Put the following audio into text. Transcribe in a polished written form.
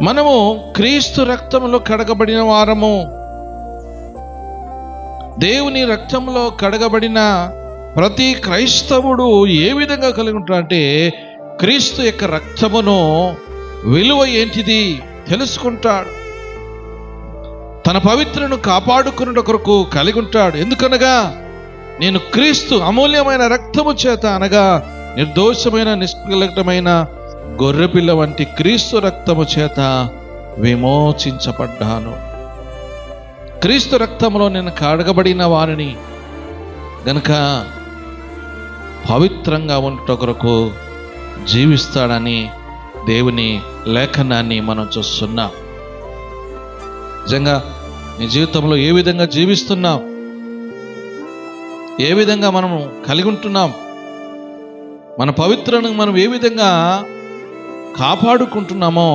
మనము క్రీస్తు రక్తంలో కడగబడిన వారము. దేవుని రక్తంలో కడగబడిన ప్రతి క్రైస్తవుడు ఏ విధంగా కలిగి ఉంటాడంటే, క్రీస్తు యొక్క రక్తమును విలువ ఏంటిది తెలుసుకుంటాడు. తన పవిత్రను కాపాడుకున్న కొరకు కలిగి ఉంటాడు. ఎందుకనగా నేను క్రీస్తు అమూల్యమైన రక్తము చేత, అనగా నిర్దోషమైన నిష్కళంకమైన గొర్రెపిల్ల వంటి క్రీస్తు రక్తము చేత విమోచించబడ్డాను. క్రీస్తు రక్తంలో నేను కడగబడిన వారిని గనుక పవిత్రంగా ఉంట కొరకు జీవిస్తాడని దేవుని లేఖనాన్ని మనం చూస్తున్నాం. నిజంగా నీ జీవితంలో ఏ విధంగా జీవిస్తున్నాం, ఏ విధంగా మనము కలిగి ఉంటున్నాం, మన పవిత్రను మనం ఏ విధంగా కాపాడుకుంటున్నామో